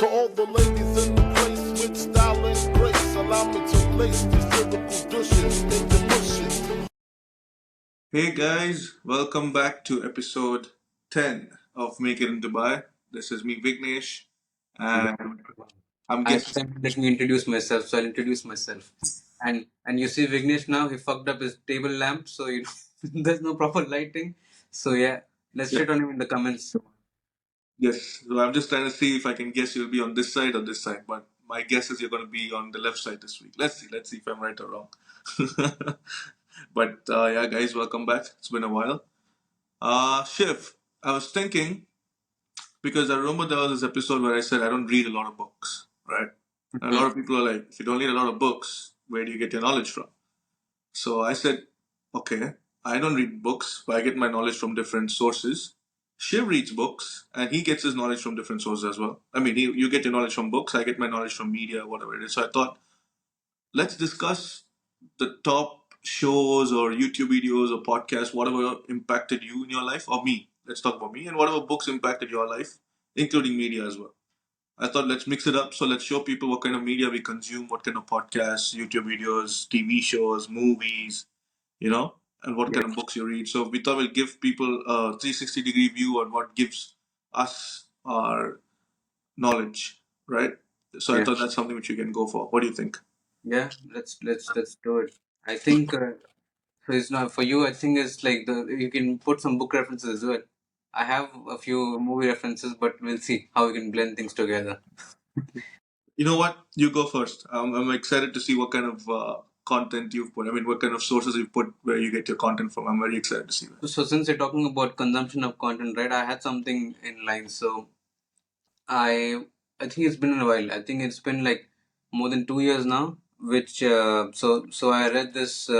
To all the ladies in the place with style and grace, allow me to place these lyrical douches in the bushes. Hey guys, welcome back to episode 10 of Make It in Dubai. This is me, Vignesh, Yeah. and I'm I guessing. said let me introduce myself, so I'll introduce myself. And you see Vignesh now, he fucked up his table lamp, so there's no proper lighting. So yeah, let's Yeah, shit on him in the comments. yes, so I'm just trying to see if I can guess you'll be on this side or this side, but my guess is you're going to be on the left side this week. Let's see if I'm right or wrong. But yeah, guys, welcome back. It's been a while. Shiv, I was thinking because I remember there was this episode where I said I don't read a lot of books, right? And a lot Mhm. of people are like, if you don't read a lot of books, where do you get your knowledge from? So I said, okay, I don't read books, but I get my knowledge from different sources. Shiv reads books, and he gets his knowledge from different sources as well. I mean, you get your knowledge from books, I get my knowledge from media, whatever it is. So I thought, let's discuss the top shows or YouTube videos or podcasts, whatever impacted you in your life, or me. Let's talk about me, and whatever books impacted your life, including media as well. I thought let's mix it up. So let's show people what kind of media we consume, what kind of podcasts, YouTube videos, TV shows, movies, and what Yeah, kind of books you read. So we thought we'll give people a 360-degree view on what gives us our knowledge, right? So I yeah, thought that's something which you can go for. What do you think? yeah. Let's do it. I think so. It's not for you. I think it's like the you can put some book references as well. I have a few movie references, but we'll see how we can blend things together. You know what? You go first. I'm excited to see what kind of content you've put. I mean, what kind of sources you've put where you get your content from. I'm very excited to see that. So since you're talking about consumption of content, right? I had something in line. So I I think it's been a while. I think it's been like more than 2 years now. Which so I read this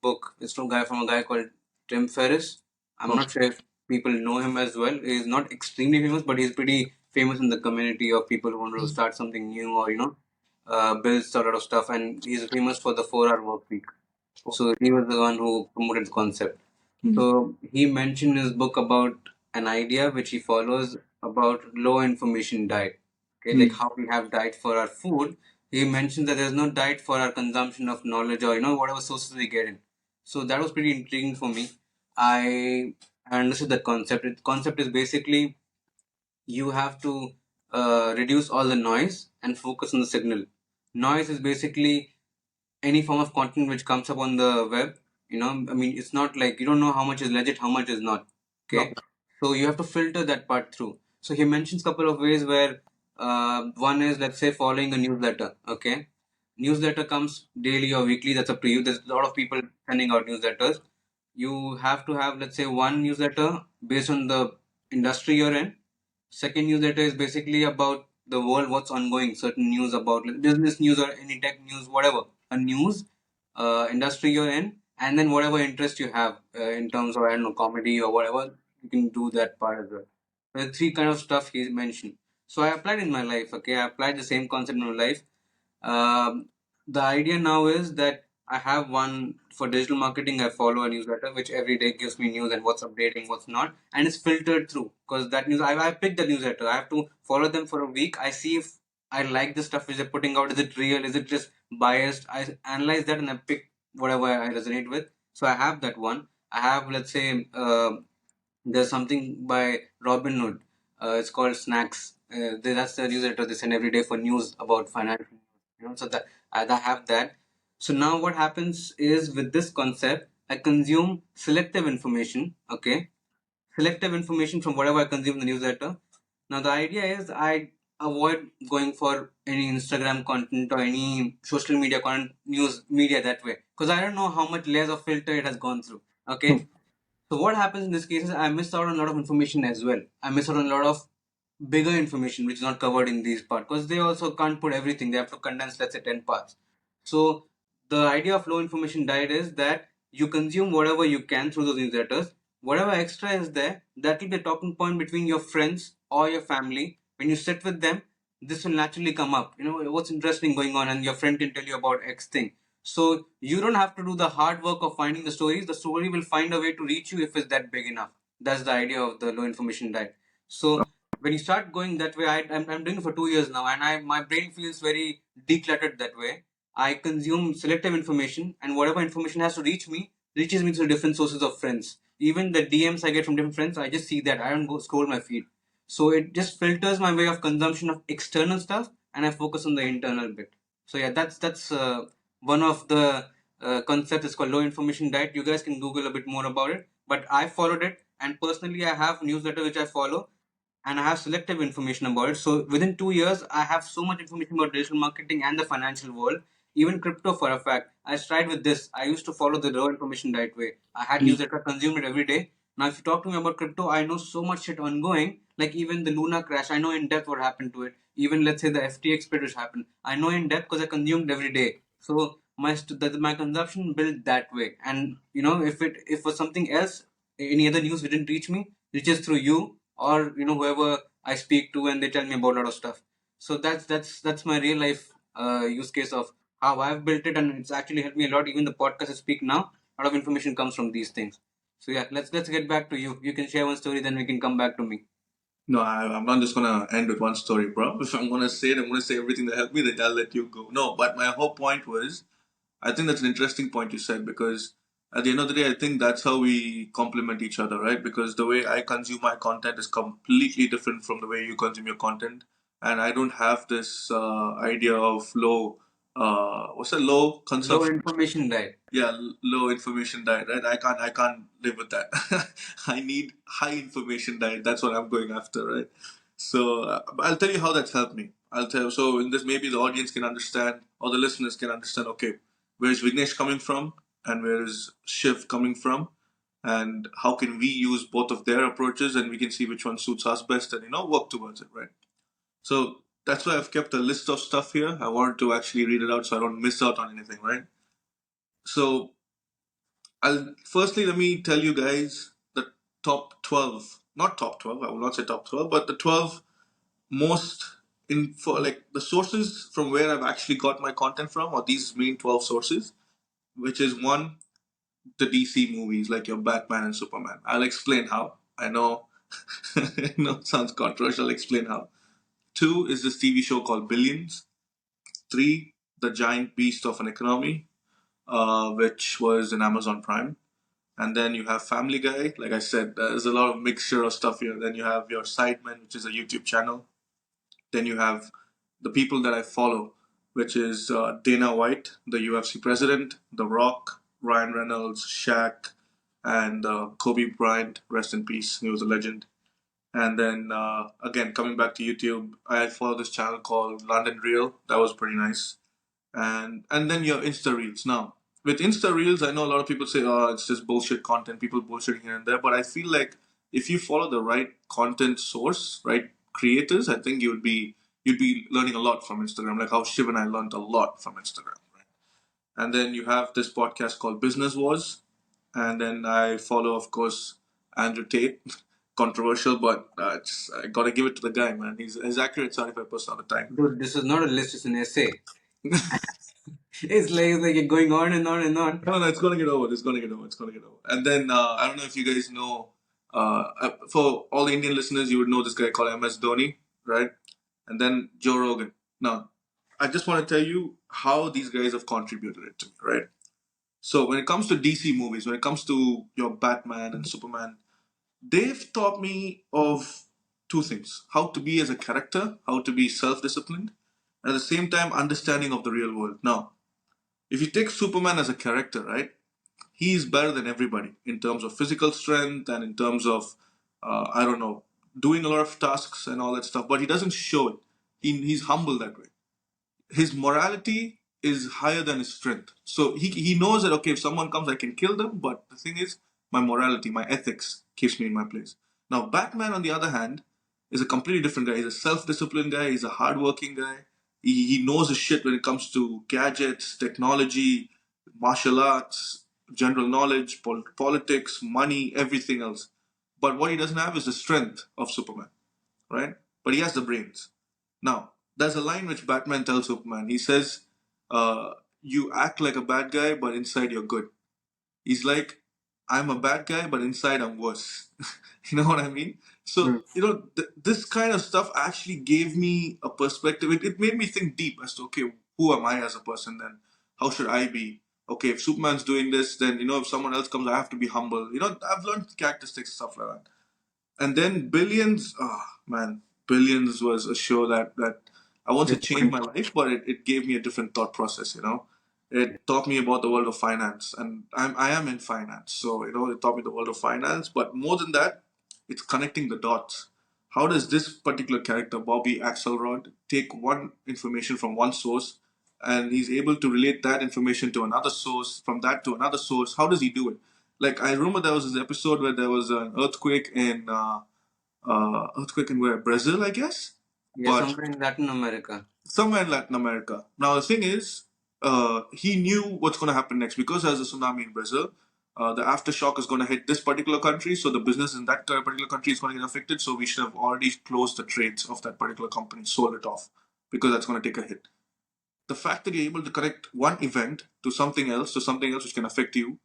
book. It's from a guy called Tim Ferriss. I'm not sure if people know him as well. He's not extremely famous, but he's pretty famous in the community of people who want to start something new or build a lot of stuff. And he's famous for the 4 hour work week. So he was the one who promoted the concept. Mhm. So he mentioned in his book about an idea which he follows about low information diet. Okay, like Mhm. how we have diet for our food. He mentions that there's no diet for our consumption of knowledge or whatever sources we get in. So that was pretty intriguing for me. I understood that concept. The concept is basically you have to reduce all the noise and focus on the signal. Noise is basically any form of content which comes up on the web. I mean, it's not like you don't know how much is legit, how much is not. No. Okay, so you have to filter that part through. So he mentions couple of ways where one is, let's say, following a newsletter. Okay, newsletter comes daily or weekly, that's up to you. There's a lot of people sending out newsletters. You have to have, let's say, one newsletter based on the industry you're in. Second newsletter is basically about the world, what's ongoing, certain news about like, business news or any tech news, whatever. A news, industry you're in, and then whatever interest you have in terms of, I don't know, comedy or whatever, you can do that part as well. The three kind of stuff he mentioned. So I applied in my life, okay? I applied the same concept in my life. The idea now is that I have one for digital marketing. I follow a newsletter which every day gives me news and what's updating, what's not, and it's filtered through because that news I picked the newsletter. I have to follow them for a week. I see if I like the stuff which they're putting out. Is it real? Is it just biased? I analyze that and I pick whatever I resonate with. So I have that one. I have, let's say, there's something by Robin Hood. It's called Snacks. That's the newsletter they send every day for news about financial news. So that I have that. So now what happens is with this concept, I consume selective information. Okay, selective information from whatever I consume in the newsletter. Now the idea is I avoid going for any Instagram content or any social media content, news media that way because I don't know how much layers of filter it has gone through. Okay, so what happens in this case is I miss out on a lot of information as well. I miss out on a lot of bigger information which is not covered in these parts because they also can't put everything. They have to condense, let's say, 10 parts. So the idea of low information diet is that you consume whatever you can through those newsletters. Whatever extra is there, that will be a talking point between your friends or your family. When you sit with them, this will naturally come up. What's interesting going on, and your friend can tell you about X thing. So you don't have to do the hard work of finding the stories. The story will find a way to reach you if it's that big enough. That's the idea of the low information diet. So when you start going that way, I'm doing it for 2 years now, and my brain feels very decluttered that way. I consume selective information, and whatever information has to reach me reaches me through different sources of friends. Even the DMs I get from different friends, I just see that. I don't go scroll my feed. So it just filters my way of consumption of external stuff, and I focus on the internal bit. So yeah, that's one of the concepts. Is called low information diet. You guys can Google a bit more about it. But I followed it, and personally, I have newsletter which I follow, and I have selective information about it. So within 2 years, I have so much information about digital marketing and the financial world, even crypto for a fact. I tried with this. I used to follow the raw information right way. I had newsletter, consumed it every day. Now, if you talk to me about crypto, I know so much shit ongoing. Like even the Luna crash, I know in depth what happened to it. Even let's say the FTX split which happened, I know in depth because I consumed every day. So my consumption built that way. And if for something else, any other news didn't reach me, reaches through you or whoever I speak to, and they tell me about a lot of stuff. So that's my real life use case of how I've built it, and it's actually helped me a lot. Even the podcast I speak now, a lot of information comes from these things. So yeah, let's get back to you. You can share one story, then we can come back to me. No, I'm not just gonna end with one story, bro. If I'm gonna say it, I'm gonna say everything that helped me. Then I'll let you go. No, but my whole point was, I think that's an interesting point you said, because at the end of the day, I think that's how we complement each other, right? Because the way I consume my content is completely different from the way you consume your content, and I don't have this idea of low, what's that, low Low consumption? information diet. Yeah, low information diet, right? I can't live with that. I need high information diet. That's what I'm going after, right? So I'll tell you how that's helped me. I'll tell. So in this, maybe the audience can understand, or the listeners can understand. Okay, where's Vignesh coming from, and where is Shiv coming from, and how can we use both of their approaches, and we can see which one suits us best, and work towards it, right? So that's why I've kept a list of stuff here. I wanted to actually read it out so I don't miss out on anything, right? So I'll firstly let me tell you guys the top 12, not top 12, I will not say top 12, but the 12 most info, like the sources from where I've actually got my content from, or these main 12 sources, which is one, the DC movies, like your Batman and Superman. I'll explain how. I know, I know it sounds controversial, I'll explain how. Two is this TV show called Billions. Three, The Giant Beast of an Economy, which was in Amazon Prime. And then you have Family Guy. Like I said, there's a lot of mixture of stuff here. Then you have your Sidemen, which is a YouTube channel. Then you have the people that I follow, which is Dana White, the UFC president, The Rock, Ryan Reynolds, Shaq, and Kobe Bryant. Rest in peace. He was a legend. And then again, coming back to YouTube, I follow this channel called London Real. That was pretty nice. And then your Insta Reels. Now, with Insta Reels, I know a lot of people say, "Oh, it's just bullshit content." People bullshitting here and there, but I feel like if you follow the right content source, right creators, I think you'd be learning a lot from Instagram. Like how Shiv and I learned a lot from Instagram, right? And then you have this podcast called Business Wars, and then I follow, of course, Andrew Tate. Controversial, but I gotta give it to the guy, man. He's accurate 75% of the time. Dude, this is not a list; it's an essay. It's like you're going on and on and on. No, no, it's gonna get over. It's gonna get over. It's gonna get over. And then I don't know if you guys know. For all the Indian listeners, you would know this guy called MS Dhoni, right? And then Joe Rogan. Now, I just want to tell you how these guys have contributed it to me, right? So when it comes to DC movies, when it comes to your Batman and Superman, they've taught me of two things: how to be as a character, how to be self-disciplined, and at the same time understanding of the real world. Now, if you take Superman as a character, right? He is better than everybody in terms of physical strength and in terms of I don't know, doing a lot of tasks and all that stuff, but he doesn't show it. He's humble that way. His morality is higher than his strength, so he knows that, okay, if someone comes, I can kill them, but the thing is, my morality, my ethics keeps me in my place. Now Batman, on the other hand, is a completely different guy. He's a self-disciplined guy. He's a hardworking guy. He knows his shit when it comes to gadgets, technology, martial arts, general knowledge, politics, money, everything else. But what he doesn't have is the strength of Superman, right? But he has the brains. Now, there's a line which Batman tells Superman. He says, uh, "You act like a bad guy, but inside you're good." He's like, I'm a bad guy, but inside I'm worse. You know what I mean? Hmm. So, this kind of stuff actually gave me a perspective. It made me think deep as to, okay, who am I as a person then? How should I be? Okay, if Superman's doing this, then, if someone else comes, I have to be humble. I've learned characteristics, stuff like that. And then Billions, man, Billions was a show that I want to change my life, but it gave me a different thought process. It taught me about the world of finance, and I am in finance, so it taught me the world of finance. But more than that, it's connecting the dots. How does this particular character, Bobby Axelrod, take one information from one source, and he's able to relate that information to another source, from that to another source? How does he do it? Like, I remember there was this episode where there was an earthquake in where, Brazil, I guess, Yeah, but somewhere in Latin America. somewhere in Latin America. Now the thing is, he knew what's going to happen next because there's a tsunami in Brazil. The aftershock is going to hit this particular country, so the business in that particular country is going to get affected. So we should have already closed the trades of that particular company, sold it off, because that's going to take a hit. The fact that you're able to connect one event to something else which can affect you,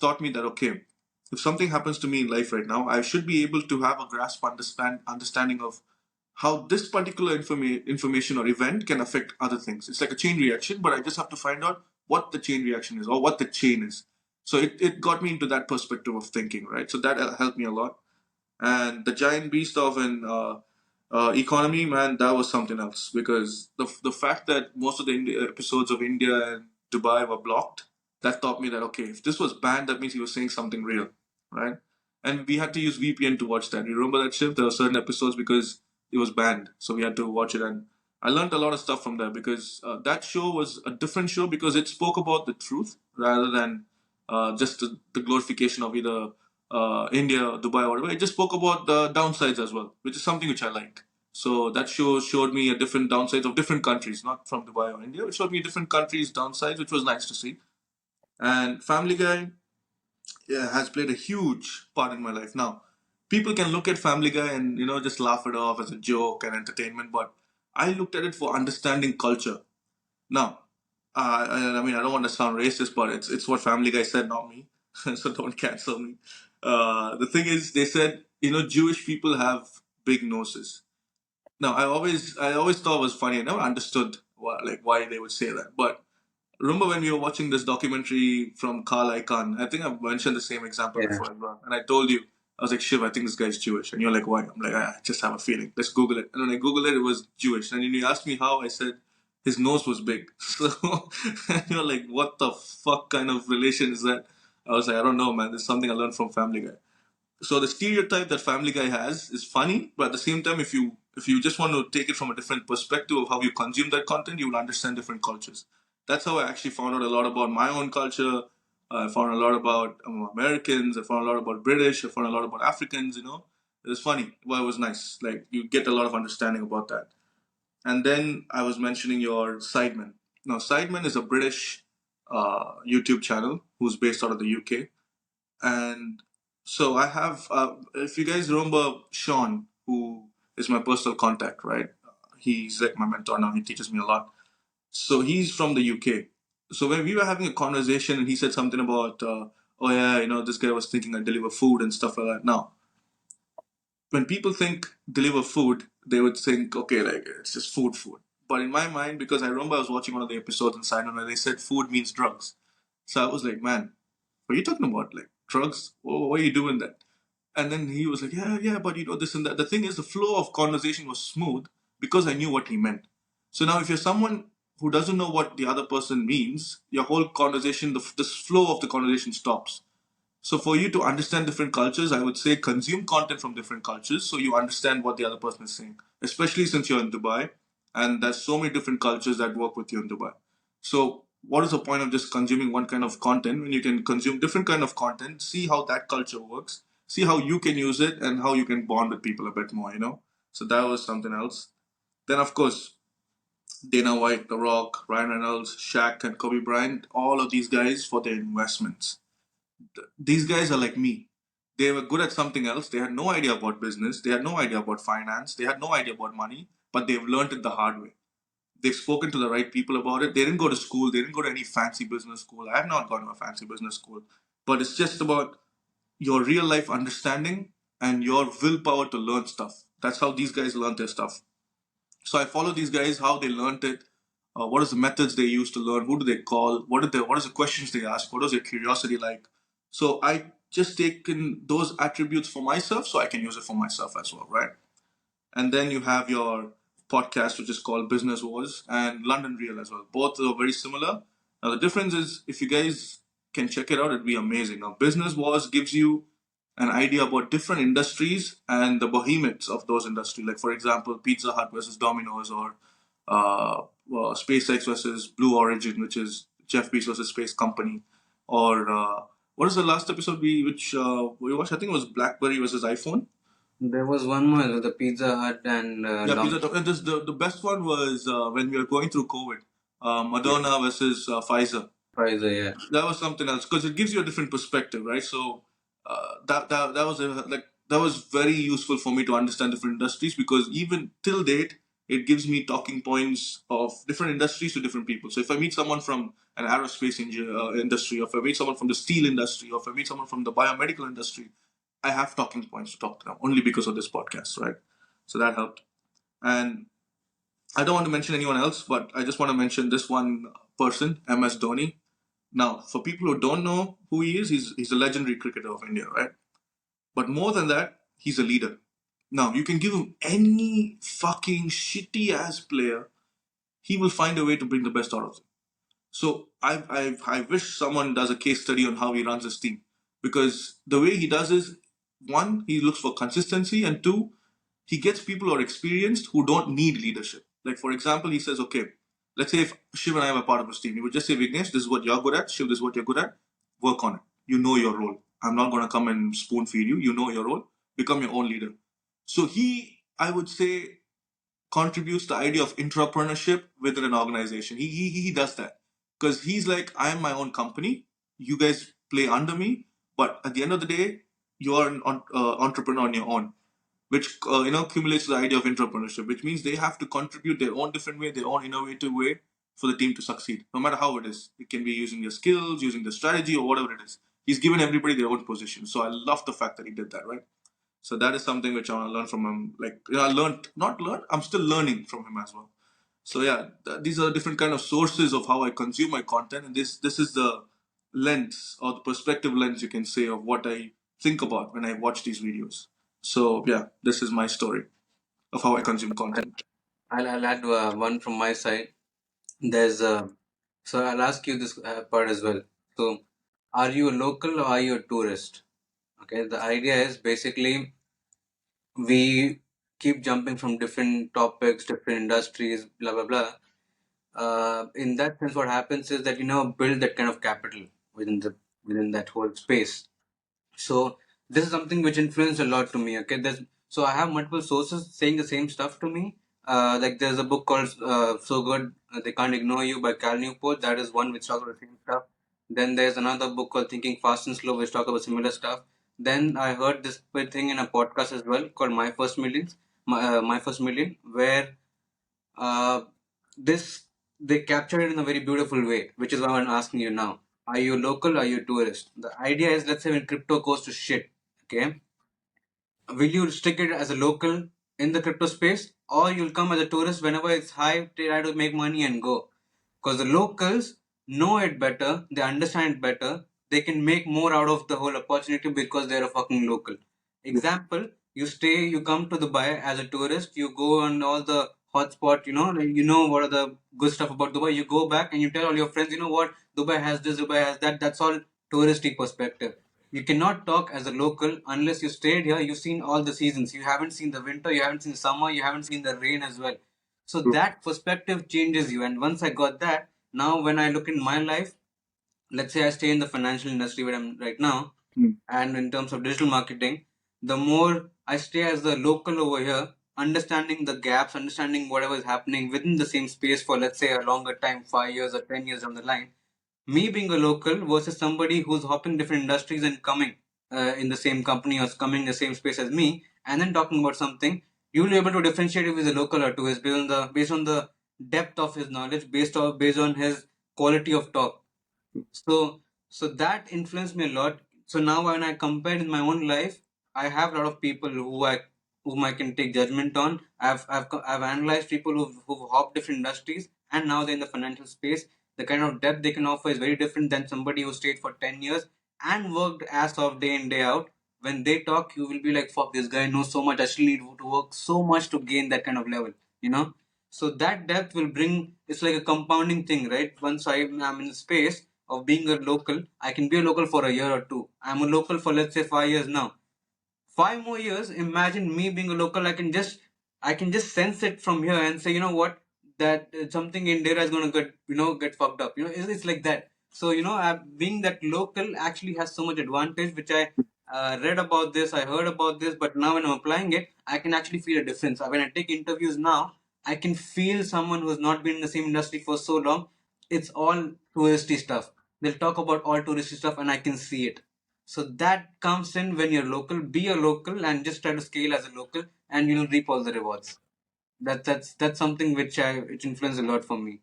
taught me that, okay, if something happens to me in life right now, I should be able to have a understanding of how this particular information or event can affect other things. It's like a chain reaction, but I just have to find out what the chain reaction is or what the chain is. So it got me into that perspective of thinking, right? So that helped me a lot. And the giant beast of an economy, man, that was something else, because the fact that most of the episodes of India and Dubai were blocked, that taught me that, okay, if this was banned, that means he was saying something real, right? And we had to use VPN to watch that. You remember that shift? There were certain episodes because it was banned, so we had to watch it. And I learned a lot of stuff from there, because that show was a different show because it spoke about the truth rather than just the glorification of either India, Dubai, or whatever. It just spoke about the downsides as well, which is something which I like. So that show showed me a different downsides of different countries, not from Dubai or India. It showed me different countries' downsides, which was nice to see. And Family Guy, yeah, has played a huge part in my life. Now, people can look at Family Guy and just laugh it off as a joke and entertainment, but I looked at it for understanding culture. Now, I mean, I don't want to sound racist, but it's what Family Guy said, not me. So don't cancel me. The thing is, they said, Jewish people have big noses. Now, I always thought it was funny. I never understood why they would say that. But remember when we were watching this documentary from Carl Icahn? I think I've mentioned the same example Yeah. before as well. And I told you, I was like, Shiv, I think this guy's Jewish. And you're like, why? I'm like, I just have a feeling. Let's Google it. And when I Googled it, it was Jewish. And when you asked me how, I said, his nose was big. So, and you're like, what the fuck kind of relation is that? I was like, I don't know, man. There's something I learned from Family Guy. So the stereotype that Family Guy has is funny, but at the same time, if you just want to take it from a different perspective of how you consume that content, you will understand different cultures. That's how I actually found out a lot about my own culture. I found a lot about Americans. I found a lot about British. I found a lot about Africans. It was funny, but it was nice. Like, you get a lot of understanding about that. And then I was mentioning your Sidemen. Now, Sidemen is a British YouTube channel who's based out of the UK. And so I have, if you guys remember Sean, who is my personal contact, right? He's like my mentor now. He teaches me a lot. So he's from the UK. So when we were having a conversation, and he said something about, oh yeah, this guy was thinking I deliver food and stuff like that. Now, when people think deliver food, they would think, okay, like, it's just food. But in my mind, because I remember I was watching one of the episodes in Simon where they said food means drugs. So I was like, man, what are you talking about? Like, drugs? What are you doing that? And then he was like, yeah, but this and that. The thing is, the flow of conversation was smooth because I knew what he meant. So now, if you're someone who doesn't know what the other person means, your whole conversation, the flow of the conversation stops. So for you to understand different cultures, I would say consume content from different cultures so you understand what the other person is saying, especially since you're in Dubai and there's so many different cultures that work with you in Dubai. So what is the point of just consuming one kind of content when you can consume different kind of content, see how that culture works, see how you can use it and how you can bond with people a bit more. So that was something else. Then of course, Dana White, The Rock, Ryan Reynolds, Shaq and Kobe Bryant, all of these guys for their investments. These guys are like me. They were good at something else. They had no idea about business. They had no idea about finance. They had no idea about money, but they've learned it the hard way. They've spoken to the right people about it. They didn't go to school. They didn't go to any fancy business school. I have not gone to a fancy business school, but it's just about your real life understanding and your willpower to learn stuff. That's how these guys learn their stuff. So I follow these guys, how they learned it, what is the methods they use to learn, who do they call, what is the questions they ask, what is their curiosity like. So I just taken those attributes for myself so I can use it for myself as well, right? And then you have your podcast, which is called Business Wars, and London Real as well. Both are very similar. Now, the difference is if you guys can check it out, it'd be amazing. Now, Business Wars gives you an idea about different industries and the behemoths of those industries. Like, for example, Pizza Hut versus Domino's, or SpaceX versus Blue Origin, which is Jeff Bezos' space company, or what is the last episode we watched? I think it was BlackBerry versus iPhone. There was one more with the Pizza Hut and Yeah, and the best one was when we were going through COVID, Moderna versus Pfizer. Pfizer, yeah. That was something else because it gives you a different perspective, right? So that was that was very useful for me to understand different industries, because even till date it gives me talking points of different industries to different people. So if I meet someone from an aerospace industry, or if I meet someone from the steel industry, or if I meet someone from the biomedical industry, I have talking points to talk to them only because of this podcast, right? So that helped. And I don't want to mention anyone else, but I just want to mention this one person, MS Dhoni. Now, for people who don't know who he is, he's a legendary cricketer of India, right? But more than that, he's a leader. Now, you can give him any fucking shitty ass player, he will find a way to bring the best out of them. So I wish someone does a case study on how he runs his team, because the way he does is, one, he looks for consistency, and two, he gets people who are experienced who don't need leadership. Like, for example, he says, okay, let's say if Shiv and I were part of his team, he would just say, Vignesh, this is what you're good at. Shiv, this is what you're good at. Work on it. You know your role. I'm not going to come and spoon feed you. You know your role. Become your own leader. So he, I would say, contributes the idea of entrepreneurship within an organization. He does that because he's like, I am my own company. You guys play under me, but at the end of the day, you're an entrepreneur on your own, which accumulates the idea of entrepreneurship, which means they have to contribute their own different way, their own innovative way for the team to succeed, no matter how it is. It can be using their skills, using the strategy, or whatever it is. He's given everybody their own position. So I love the fact that he did that, right? So that is something which I want to learn from him. Like, I learned, not learned, I'm still learning from him as well. So yeah, these are different kind of sources of how I consume my content, and this is the lens, or the perspective lens, you can say, of what I think about when I watch these videos. So yeah, this is my story of how I consume content. I'll add one from my side. There's so I'll ask you this part as well. So, are you a local or are you a tourist? Okay, the idea is basically we keep jumping from different topics, different industries, blah blah blah. In that sense, what happens is that you now build that kind of capital within the within that whole space. So this is something which influenced a lot to me. Okay, so I have multiple sources saying the same stuff to me. Like there's a book called "So Good They Can't Ignore You" by Cal Newport. That is one which talks about the same stuff. Then there's another book called "Thinking Fast and Slow," which talk about similar stuff. Then I heard this thing in a podcast as well called My First Million, where uh, this they captured it in a very beautiful way, which is why I'm asking you now. Are you local? Are you tourist? The idea is, let's say when crypto goes to shit, okay, will you restrict it as a local in the crypto space, or you'll come as a tourist whenever it's high, try to make money and go? Because the locals know it better, they understand it better, they can make more out of the whole opportunity because they're a fucking local. Example, you come to Dubai as a tourist, you go on all the hotspot, like, what are the good stuff about Dubai, you go back and you tell all your friends, you know what, Dubai has this, Dubai has that, that's all touristy perspective. You cannot talk as a local unless you stayed here, you've seen all the seasons, you haven't seen the winter, you haven't seen summer, you haven't seen the rain as well. So that perspective changes you. And once I got that, now when I look in my life, let's say I stay in the financial industry where I'm right now, and in terms of digital marketing, the more I stay as the local over here, understanding the gaps, understanding whatever is happening within the same space for, let's say, a longer time, 5 years or 10 years down the line, me being a local versus somebody who's hopping different industries and coming in the same company or coming in the same space as me, and then talking about something, you'll be able to differentiate if he's a local or tourist based on the depth of his knowledge, based on his quality of talk. So so that influenced me a lot. So now when I compare in my own life, I have a lot of people whom I can take judgment on. I've analyzed people who've hopped different industries and now they're in the financial space. The kind of depth they can offer is very different than somebody who stayed for 10 years and worked ass off day in day out. When they talk, you will be like, fuck, this guy knows so much. I still need to work so much to gain that kind of level, you know? So that depth will bring, it's like a compounding thing, right? Once I'm in the space of being a local, I can be a local for a year or two. I'm a local for let's say 5 years now. 5 more years, imagine me being a local. I can just sense it from here and say, you know what, that something in Dera is gonna get fucked up. It's like that. So being that local actually has so much advantage, which I read about this, I heard about this, but now when I'm applying it, I can actually feel a difference. When I take interviews now, I can feel someone who's not been in the same industry for so long. It's all touristy stuff. They'll talk about all touristy stuff, and I can see it. So that comes in when you're local. Be a local and just try to scale as a local, and you'll reap all the rewards. That's something which influenced a lot for me.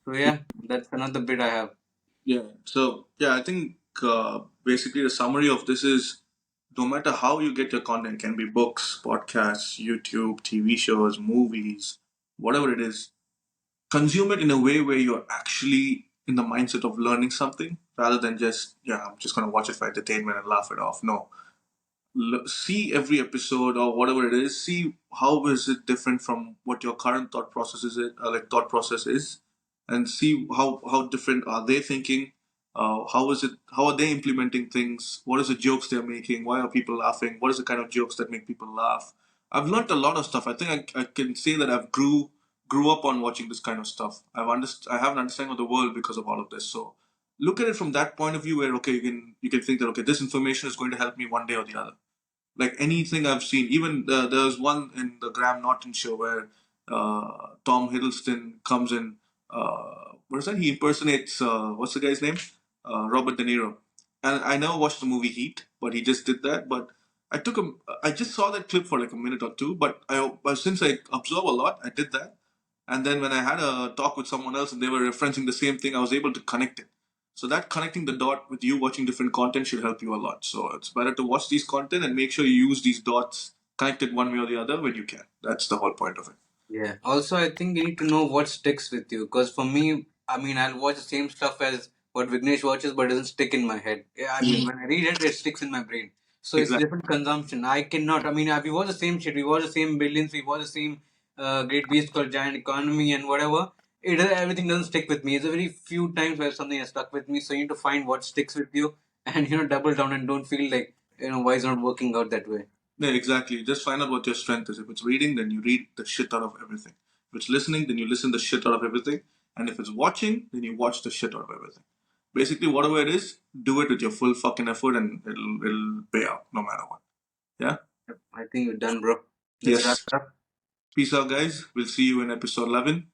So yeah, that's another bit I have. Yeah. So yeah, I think basically the summary of this is no matter how you get your content, it can be books, podcasts, YouTube, TV shows, movies, whatever it is, consume it in a way where you're actually in the mindset of learning something rather than just, yeah, I'm just going to watch it for entertainment and laugh it off. No, see every episode or whatever it is, see how is it different from what your current thought process is, thought process is, and see how different are they thinking. How are they implementing things, what is the jokes they're making, why are people laughing, what is the kind of jokes that make people laugh. I've learned a lot of stuff. I think I can say that I've grew up on watching this kind of stuff. I have an understanding of the world because of all of this. So look at it from that point of view where, okay, you can think that, okay, this information is going to help me one day or the other. Like anything I've seen. Even there was one in the Graham Norton show where Tom Hiddleston comes in. What is that? He impersonates what's the guy's name? Robert De Niro. And I never watched the movie Heat, but he just did that. But I just saw that clip for like a minute or two. But since I observe a lot, I did that. And then when I had a talk with someone else and they were referencing the same thing, I was able to connect it. So that connecting the dot with you watching different content should help you a lot. So it's better to watch these content and make sure you use these dots connected one way or the other when you can. That's the whole point of it. Yeah. Also, I think you need to know what sticks with you. Because for me, I'll watch the same stuff as what Vignesh watches, but it doesn't stick in my head. Yeah, when I read it, it sticks in my brain. So it's Exactly. different consumption. I cannot. We watch the same shit. We watch the same Billions. We watch the same Great Beast called Giant Economy and whatever. Everything doesn't stick with me. It's a very few times where something has stuck with me. So you need to find what sticks with you, and double down and don't feel like why it's not working out that way. Yeah, exactly. Just find out what your strength is. If it's reading, then you read the shit out of everything. If it's listening, then you listen the shit out of everything. And if it's watching, then you watch the shit out of everything. Basically, whatever it is, do it with your full fucking effort and it'll pay out no matter what. Yeah? Yep, I think we're done, bro. Let's wrap Yes. it up. Peace out, guys. We'll see you in episode 11.